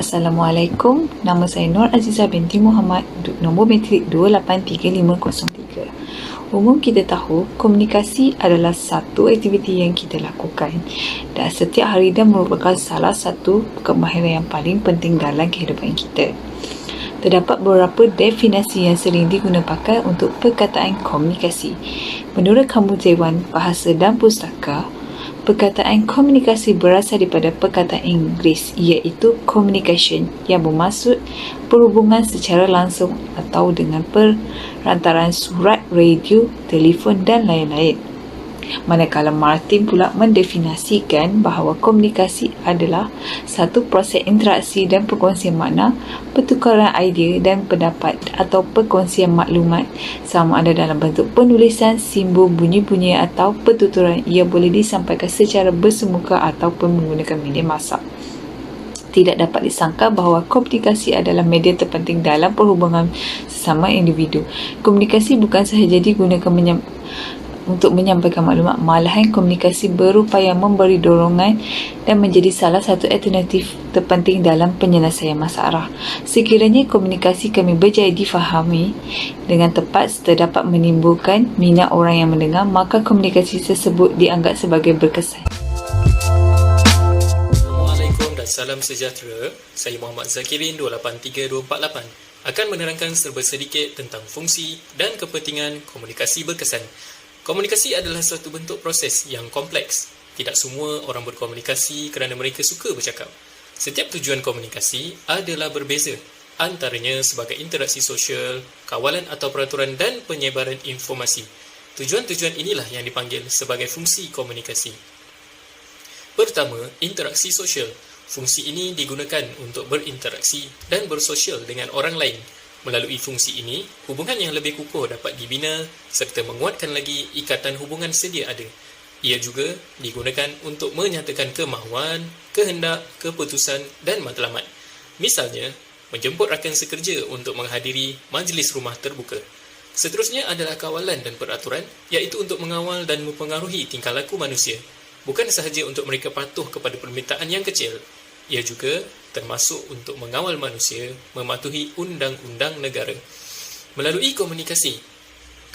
Assalamualaikum, nama saya Nur Azizah binti Muhammad, nombor metrik 283503. Umum kita tahu, komunikasi adalah satu aktiviti yang kita lakukan dan setiap hari dan merupakan salah satu kemahiran yang paling penting dalam kehidupan kita. Terdapat beberapa definisi yang sering digunakan untuk perkataan komunikasi. Menurut Kamus Dewan Bahasa dan Pustaka, perkataan komunikasi berasal daripada perkataan Inggeris iaitu communication yang bermaksud perhubungan secara langsung atau dengan perantaraan surat, radio, telefon dan lain-lain. Manakala Martin pula mendefinisikan bahawa komunikasi adalah satu proses interaksi dan perkongsian makna, pertukaran idea dan pendapat atau perkongsian maklumat sama ada dalam bentuk penulisan, simbol, bunyi-bunyi atau pertuturan. Ia boleh disampaikan secara bersemuka ataupun menggunakan media massa. Tidak dapat disangka bahawa komunikasi adalah media terpenting dalam perhubungan sesama individu. Komunikasi bukan sahaja digunakan untuk menyampaikan maklumat, malahan komunikasi berupaya memberi dorongan dan menjadi salah satu alternatif terpenting dalam penyelesaian masalah. Sekiranya komunikasi kami berjaya difahami dengan tepat serta dapat menimbulkan minat orang yang mendengar, maka komunikasi tersebut dianggap sebagai berkesan. Assalamualaikum dan salam sejahtera. Saya Muhammad Zakirin 283248 akan menerangkan serba sedikit tentang fungsi dan kepentingan komunikasi berkesan. Komunikasi adalah suatu bentuk proses yang kompleks. Tidak semua orang berkomunikasi kerana mereka suka bercakap. Setiap tujuan komunikasi adalah berbeza, antaranya sebagai interaksi sosial, kawalan atau peraturan dan penyebaran informasi. Tujuan-tujuan inilah yang dipanggil sebagai fungsi komunikasi. Pertama, interaksi sosial. Fungsi ini digunakan untuk berinteraksi dan bersosial dengan orang lain. Melalui fungsi ini, hubungan yang lebih kukuh dapat dibina serta menguatkan lagi ikatan hubungan sedia ada. Ia juga digunakan untuk menyatakan kemahuan, kehendak, keputusan dan matlamat. Misalnya, menjemput rakan sekerja untuk menghadiri majlis rumah terbuka. Seterusnya adalah kawalan dan peraturan, iaitu untuk mengawal dan mempengaruhi tingkah laku manusia. Bukan sahaja untuk mereka patuh kepada permintaan yang kecil, ia juga termasuk untuk mengawal manusia mematuhi undang-undang negara. Melalui komunikasi,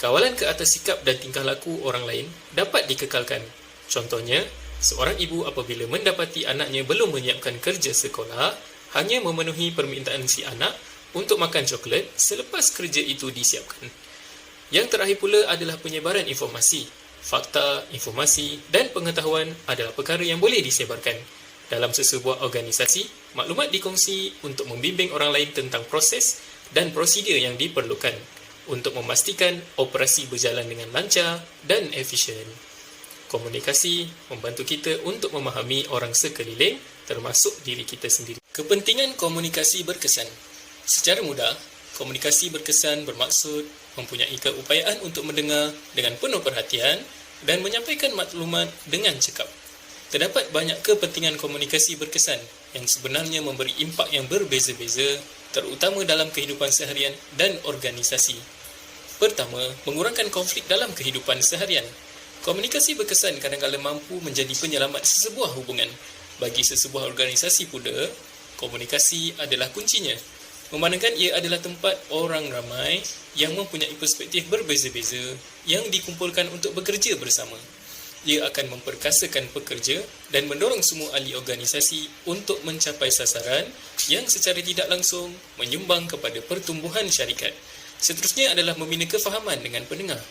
kawalan ke atas sikap dan tingkah laku orang lain dapat dikekalkan. Contohnya, seorang ibu apabila mendapati anaknya belum menyiapkan kerja sekolah, hanya memenuhi permintaan si anak untuk makan coklat selepas kerja itu disiapkan. Yang terakhir pula adalah penyebaran informasi. Fakta, informasi dan pengetahuan adalah perkara yang boleh disebarkan. Dalam sesebuah organisasi, maklumat dikongsi untuk membimbing orang lain tentang proses dan prosedur yang diperlukan untuk memastikan operasi berjalan dengan lancar dan efisien. Komunikasi membantu kita untuk memahami orang sekeliling, termasuk diri kita sendiri. Kepentingan komunikasi berkesan. Secara mudah, komunikasi berkesan bermaksud mempunyai keupayaan untuk mendengar dengan penuh perhatian dan menyampaikan maklumat dengan cekap. Terdapat banyak kepentingan komunikasi berkesan yang sebenarnya memberi impak yang berbeza-beza, terutama dalam kehidupan seharian dan organisasi. Pertama, mengurangkan konflik dalam kehidupan seharian. Komunikasi berkesan kadang-kadang mampu menjadi penyelamat sesebuah hubungan. Bagi sesebuah organisasi pula, komunikasi adalah kuncinya. Memandangkan ia adalah tempat orang ramai yang mempunyai perspektif berbeza-beza yang dikumpulkan untuk bekerja bersama. Ia akan memperkasakan pekerja dan mendorong semua ahli organisasi untuk mencapai sasaran yang secara tidak langsung menyumbang kepada pertumbuhan syarikat. Seterusnya adalah membina kefahaman dengan pendengar.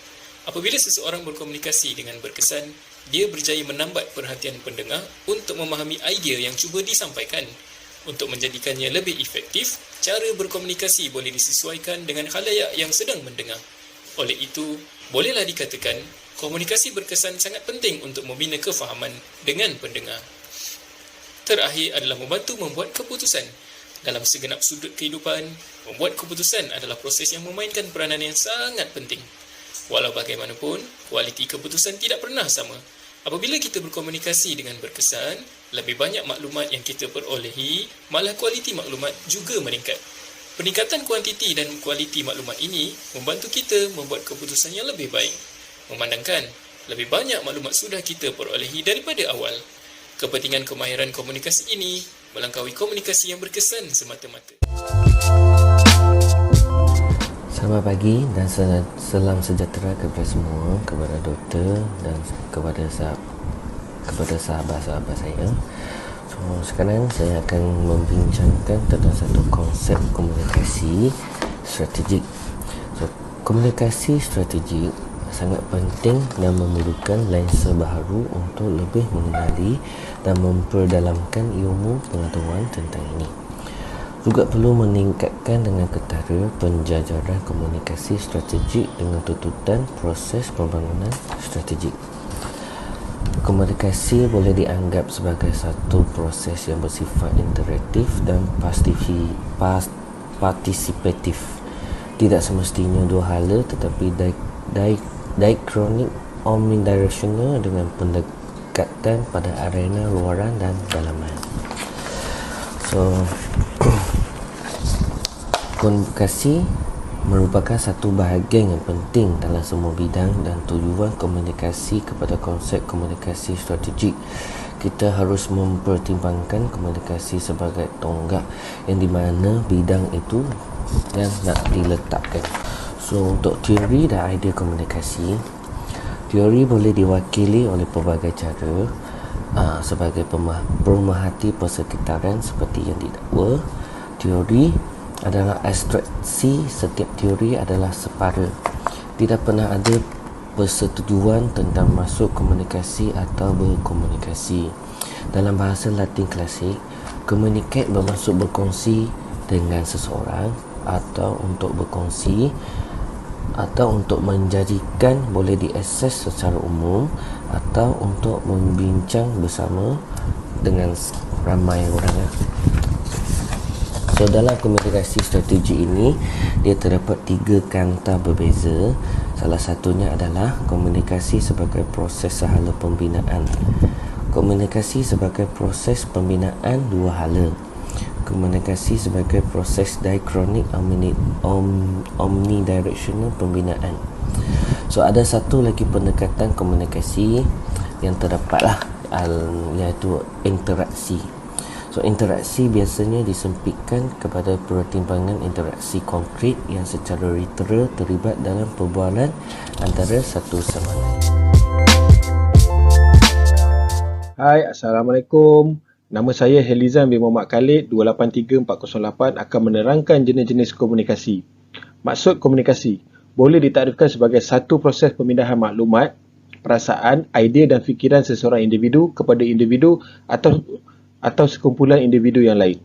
Apabila seseorang berkomunikasi dengan berkesan, dia berjaya menambat perhatian pendengar untuk memahami idea yang cuba disampaikan. Untuk menjadikannya lebih efektif, cara berkomunikasi boleh disesuaikan dengan khalayak yang sedang mendengar. Oleh itu, bolehlah dikatakan komunikasi berkesan sangat penting untuk membina kefahaman dengan pendengar. Terakhir adalah membantu membuat keputusan. Dalam segenap sudut kehidupan, membuat keputusan adalah proses yang memainkan peranan yang sangat penting. Walau bagaimanapun, kualiti keputusan tidak pernah sama. Apabila kita berkomunikasi dengan berkesan, lebih banyak maklumat yang kita perolehi, malah kualiti maklumat juga meningkat. Peningkatan kuantiti dan kualiti maklumat ini membantu kita membuat keputusan yang lebih baik. Memandangkan lebih banyak maklumat sudah kita perolehi daripada awal. Kepentingan kemahiran komunikasi ini melangkaui komunikasi yang berkesan semata-mata. Selamat pagi dan salam sejahtera kepada semua, kepada doktor dan kepada sahabat-sahabat saya. So, sekarang saya akan membincangkan tentang satu konsep komunikasi strategik. So, komunikasi strategik sangat penting dan memerlukan lensa baharu untuk lebih mengenali dan memperdalamkan ilmu pengetahuan tentang ini. Juga perlu meningkatkan dengan ketara penjajaran komunikasi strategik dengan tuntutan proses pembangunan strategik. Komunikasi boleh dianggap sebagai satu proses yang bersifat interaktif dan partisipatif. Tidak semestinya dua hala, tetapi diachronik omnidirectional dengan pendekatan pada arena luaran dan dalaman. So, komunikasi merupakan satu bahagian yang penting dalam semua bidang dan tujuan komunikasi kepada konsep komunikasi strategik. Kita harus mempertimbangkan komunikasi sebagai tonggak yang di mana bidang itu yang nak diletakkan. So, untuk teori dan idea komunikasi, teori boleh diwakili oleh pelbagai cara sebagai pemerhati persekitaran seperti yang didakwa. Teori adalah abstraksi, setiap teori adalah separa. Tidak pernah ada persetujuan tentang masuk komunikasi atau berkomunikasi. Dalam bahasa Latin klasik, communicate bermaksud berkongsi dengan seseorang atau untuk berkongsi atau untuk menjadikan boleh diakses secara umum atau untuk membincang bersama dengan ramai orang. So, dalam komunikasi strategi ini dia terdapat 3 kanta berbeza. Salah satunya adalah komunikasi sebagai proses sehala pembinaan. Komunikasi sebagai proses pembinaan dua hala. Komunikasi sebagai proses diachronik omnidirectional pembinaan. So, ada satu lagi pendekatan komunikasi yang terdapatlah, iaitu interaksi. So, interaksi biasanya disempitkan kepada pertimbangan interaksi konkret yang secara literal terlibat dalam perbualan antara satu sama lain. Hai, Assalamualaikum. Nama saya Helizan bin Muhammad Khalid, 283408 akan menerangkan jenis-jenis komunikasi. Maksud komunikasi boleh ditakdirkan sebagai satu proses pemindahan maklumat, perasaan, idea dan fikiran seseorang individu kepada individu atau sekumpulan individu yang lain.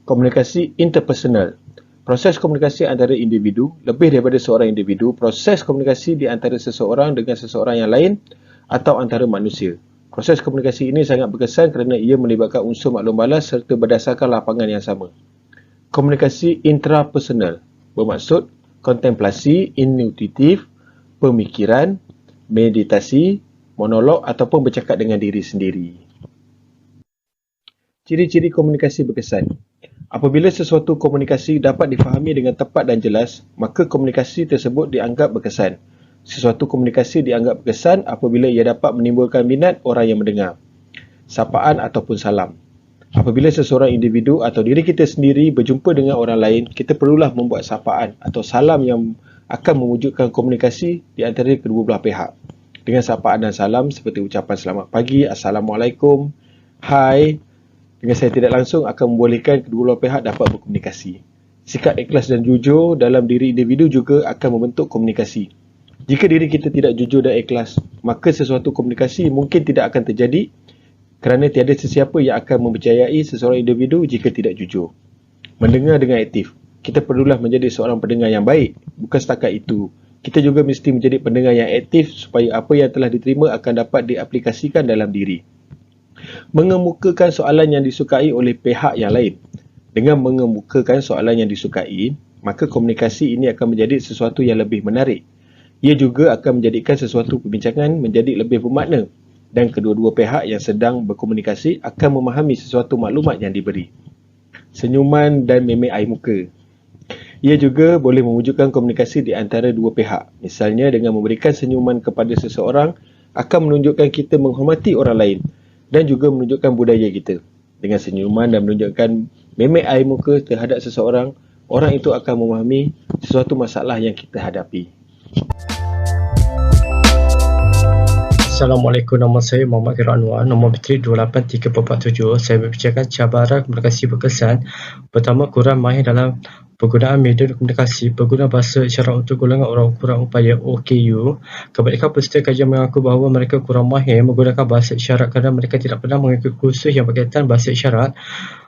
Komunikasi interpersonal. Proses komunikasi antara individu, lebih daripada seorang individu, proses komunikasi di antara seseorang dengan seseorang yang lain atau antara manusia. Proses komunikasi ini sangat berkesan kerana ia melibatkan unsur maklum balas serta berdasarkan lapangan yang sama. Komunikasi intrapersonal bermaksud kontemplasi, intuitif, pemikiran, meditasi, monolog ataupun bercakap dengan diri sendiri. Ciri-ciri komunikasi berkesan. Apabila sesuatu komunikasi dapat difahami dengan tepat dan jelas, maka komunikasi tersebut dianggap berkesan. Sesuatu komunikasi dianggap berkesan apabila ia dapat menimbulkan minat orang yang mendengar. Sapaan ataupun salam. Apabila seseorang individu atau diri kita sendiri berjumpa dengan orang lain, kita perlulah membuat sapaan atau salam yang akan mewujudkan komunikasi di antara kedua belah pihak. Dengan sapaan dan salam seperti ucapan selamat pagi, Assalamualaikum, hai, dengan saya tidak langsung akan membolehkan kedua belah pihak dapat berkomunikasi. Sikap ikhlas dan jujur dalam diri individu juga akan membentuk komunikasi. Jika diri kita tidak jujur dan ikhlas, maka sesuatu komunikasi mungkin tidak akan terjadi kerana tiada sesiapa yang akan mempercayai seseorang individu jika tidak jujur. Mendengar dengan aktif. Kita perlulah menjadi seorang pendengar yang baik. Bukan setakat itu, kita juga mesti menjadi pendengar yang aktif supaya apa yang telah diterima akan dapat diaplikasikan dalam diri. Mengemukakan soalan yang disukai oleh pihak yang lain. Dengan mengemukakan soalan yang disukai, maka komunikasi ini akan menjadi sesuatu yang lebih menarik. Ia juga akan menjadikan sesuatu perbincangan menjadi lebih bermakna dan kedua-dua pihak yang sedang berkomunikasi akan memahami sesuatu maklumat yang diberi. Senyuman dan memek air muka. Ia juga boleh mewujudkan komunikasi di antara dua pihak. Misalnya dengan memberikan senyuman kepada seseorang akan menunjukkan kita menghormati orang lain dan juga menunjukkan budaya kita. dengan senyuman dan menunjukkan memek air muka terhadap seseorang, orang itu akan memahami sesuatu masalah yang kita hadapi. Assalamualaikum, nama saya Muhammad Khairul Anwar, nombor bateri 28347. Saya berbincangkan cabaran komunikasi berkesan. Pertama, kurang mahir dalam penggunaan media komunikasi. Pengguna bahasa isyarat untuk golongan orang kurang upaya OKU. Kebanyakan peserta kajian mengaku bahawa mereka kurang mahir menggunakan bahasa isyarat kerana mereka tidak pernah mengikuti kursus yang berkaitan bahasa isyarat.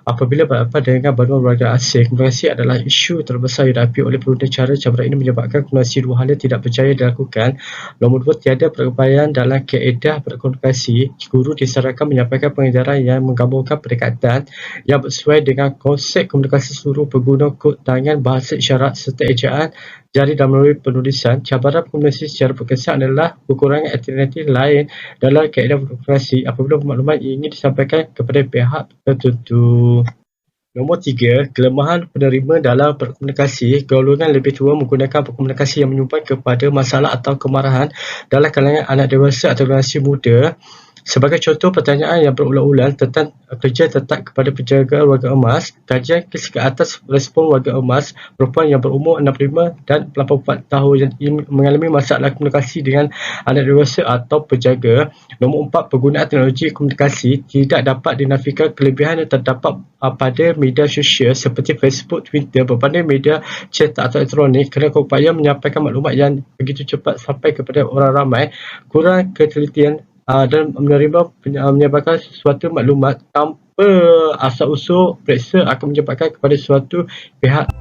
Apabila berhadapan dengan bantuan warga asing, komunikasi adalah isu terbesar yang dihadapi oleh pengguna. Cara cabaran ini menyebabkan komunikasi dua hal tidak berjaya dilakukan. Nombor dua, tiada perkebaikan dalam kaedah berkomunikasi. Guru disarankan menyampaikan pengajaran yang menggabungkan pendekatan yang bersesuai dengan konsep komunikasi seluruh pengguna kod tangan, bahasa isyarat serta ejaan jari dan melalui penulisan. Cabaran komunikasi secara berkesan adalah kekurangan alternatif lain dalam kaedah berkomunikasi apabila maklumat ingin disampaikan kepada pihak tertentu. Nombor tiga, kelemahan penerima dalam berkomunikasi. Golongan lebih tua menggunakan berkomunikasi yang menyumbang kepada masalah atau kemarahan dalam kalangan anak dewasa atau generasi muda. Sebagai contoh, pertanyaan yang berulang-ulang tentang kerja tetap kepada penjaga warga emas. Kajian ke atas respon warga emas perempuan yang berumur 65 dan 84 tahun yang mengalami masalah komunikasi dengan anak dewasa atau penjaga. Nombor 4, penggunaan teknologi komunikasi. Tidak dapat dinafikan kelebihan yang terdapat pada media sosial seperti Facebook, Twitter berbanding media cetak atau elektronik kerana keupayaan menyampaikan maklumat yang begitu cepat sampai kepada orang ramai. Kurang ketelitian dan menyebabkan sesuatu maklumat tanpa asal-usul periksa akan menyebabkan kepada suatu pihak.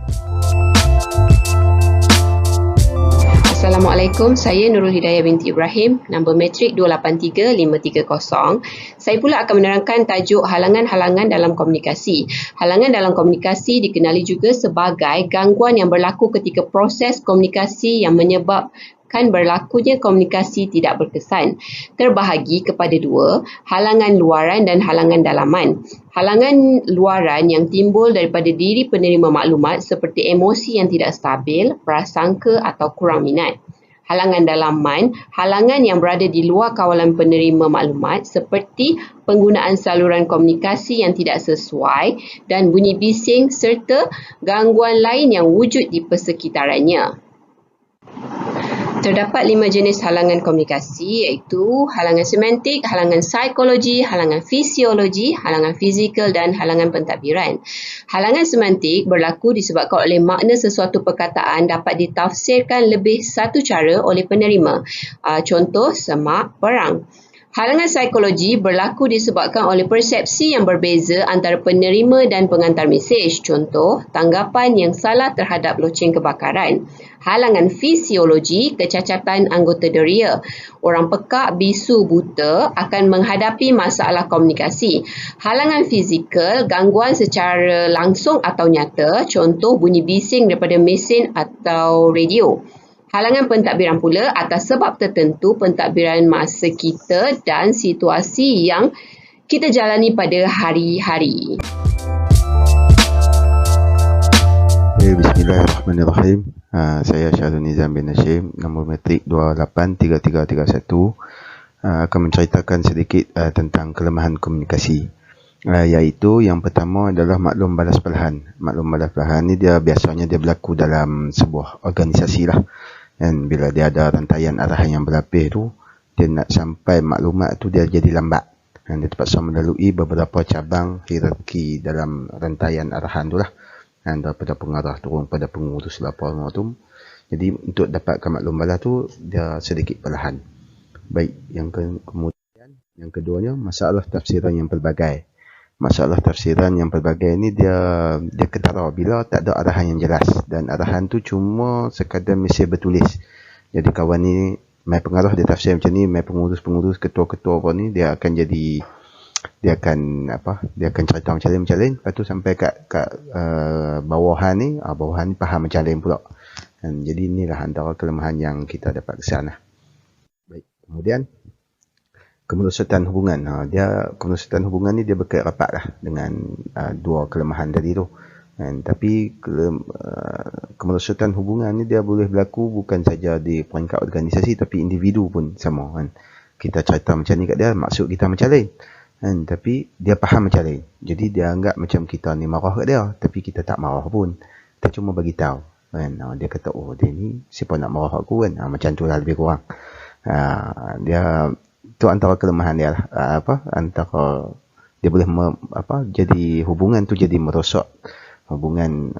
Assalamualaikum, saya Nurul Hidayah binti Ibrahim, nombor matrik 283530. Saya pula akan menerangkan tajuk halangan-halangan dalam komunikasi. Halangan dalam komunikasi dikenali juga sebagai gangguan yang berlaku ketika proses komunikasi yang menyebabkan berlakunya komunikasi tidak berkesan. Terbahagi kepada dua, halangan luaran dan halangan dalaman. Halangan luaran yang timbul daripada diri penerima maklumat seperti emosi yang tidak stabil, prasangka atau kurang minat. Halangan dalaman, halangan yang berada di luar kawalan penerima maklumat seperti penggunaan saluran komunikasi yang tidak sesuai dan bunyi bising serta gangguan lain yang wujud di persekitarannya. Terdapat 5 jenis halangan komunikasi iaitu halangan semantik, halangan psikologi, halangan fisiologi, halangan fizikal dan halangan pentadbiran. Halangan semantik berlaku disebabkan oleh makna sesuatu perkataan dapat ditafsirkan lebih satu cara oleh penerima. Contoh, semak, perang. Halangan psikologi berlaku disebabkan oleh persepsi yang berbeza antara penerima dan pengantar mesej. Contoh, tanggapan yang salah terhadap loceng kebakaran. Halangan fisiologi, kecacatan anggota deria. Orang pekak, bisu, buta akan menghadapi masalah komunikasi. Halangan fizikal, gangguan secara langsung atau nyata. Contoh, bunyi bising daripada mesin atau radio. Halangan pentadbiran pula atas sebab tertentu pentadbiran masa kita dan situasi yang kita jalani pada hari-hari. Bismillahirrahmanirrahim. Saya Syahrul Nizam bin Hashim, nombor matrik 283331. Akan menceritakan sedikit tentang kelemahan komunikasi. Iaitu yang pertama adalah maklum balas perlahan. Maklum balas perlahan ni biasanya berlaku dalam sebuah organisasi lah. Dan bila dia ada rantaian arahan yang berlapis tu, dia nak sampai maklumat tu dia jadi lambat. Dan dia terpaksa melalui beberapa cabang hierarki dalam rantaian arahan tu lah. Dan daripada pengarah turun pada pengurus lapor tu. Jadi untuk dapatkan maklum balas tu dia sedikit perlahan. Baik, kemudian yang keduanya masalah tafsiran yang pelbagai. Masalah tafsiran yang pelbagai ni dia ketara bila tak ada arahan yang jelas, dan arahan tu cuma sekadar mesej bertulis. Jadi kawan ni mai pengarah dia tafsir macam ni, mai pengurus-pengurus, ketua-ketua apa ni dia akan cerita macam lain, lepas tu sampai kat bawahan ni faham macam lain pula. Dan jadi inilah antara kelemahan yang kita dapat kesan lah. Baik, kemudian kemerosotan hubungan. Kemerosotan hubungan ni dia berkait rapat lah dengan dua kelemahan tadi tu. Tapi kemerosotan hubungan ni dia boleh berlaku bukan saja di peringkat organisasi tapi individu pun sama kan. Kita cerita macam ni kat dia, maksud kita macam lain. kan, tapi dia faham macam lain. Jadi dia anggap macam kita ni marah kat dia, tapi kita tak marah pun. Kita cuma bagi tahu kan. Dia kata dia ni siapa nak marah aku kan. Macam tu lah lebih kurang. Dia tu antara kelemahan dia lah. Antara dia boleh jadi hubungan tu jadi merosak. Hubungan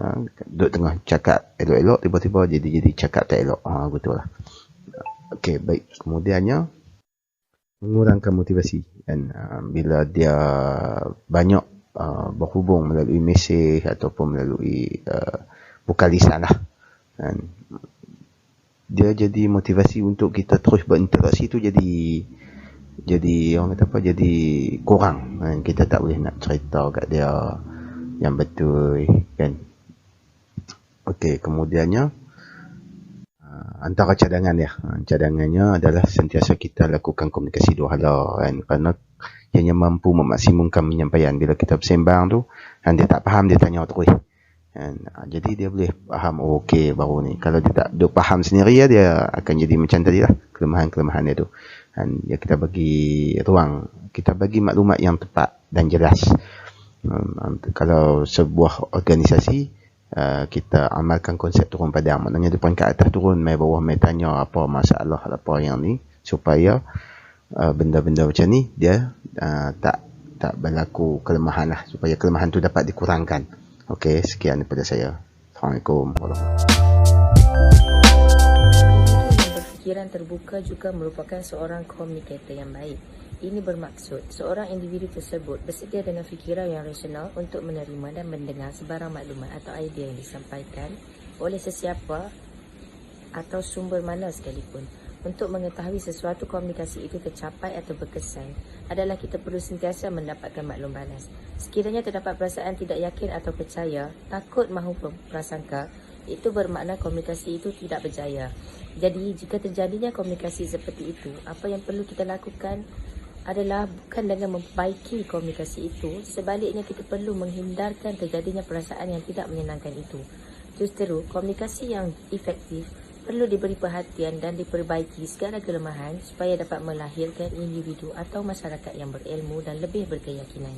duduk tengah cakap elok-elok, tiba-tiba jadi cakap tak elok. Betul lah. Okey, baik. Kemudiannya mengurangkan motivasi kan. Bila dia banyak berhubung melalui mesej ataupun melalui bukan lisan lah kan, dia jadi motivasi untuk kita terus berinteraksi tu jadi orang kata apa, jadi kurang kan. Kita tak boleh nak cerita kat dia yang betul kan. Okey, kemudiannya antara cadangannya adalah sentiasa kita lakukan komunikasi dua hala kan, kerana ianya mampu memaksimumkan penyampaian. Bila kita bersembang tu dia tak faham, dia tanya terus kan. Jadi dia boleh faham, okey baru ni. Kalau dia tak faham sendiri dia akan jadi macam tadi lah, kelemahan-kelemahan dia tu kan. Kita bagi ruang, kita bagi maklumat yang tepat dan jelas. Kalau sebuah organisasi kita amalkan konsep turun padang, maknanya di peringkat atas turun, mai bawah mai tanya apa masalah apa yang ni, supaya benda-benda macam ni dia tak berlaku kelemahan lah, supaya kelemahan tu dapat dikurangkan. Okey, sekian daripada saya. Assalamualaikum warahmatullahi Individu yang berfikiran terbuka juga merupakan seorang komunikator yang baik. Ini bermaksud seorang individu tersebut bersedia dengan fikiran yang rasional untuk menerima dan mendengar sebarang maklumat atau idea yang disampaikan oleh sesiapa atau sumber mana sekalipun. Untuk mengetahui sesuatu komunikasi itu tercapai atau berkesan adalah kita perlu sentiasa mendapatkan maklum balas. Sekiranya terdapat perasaan tidak yakin atau percaya, takut mahu prasangka, itu bermakna komunikasi itu tidak berjaya. Jadi jika terjadinya komunikasi seperti itu, apa yang perlu kita lakukan adalah bukan dengan memperbaiki komunikasi itu, sebaliknya kita perlu menghindarkan terjadinya perasaan yang tidak menyenangkan itu. Justru komunikasi yang efektif perlu diberi perhatian dan diperbaiki segala kelemahan supaya dapat melahirkan individu atau masyarakat yang berilmu dan lebih berkeyakinan.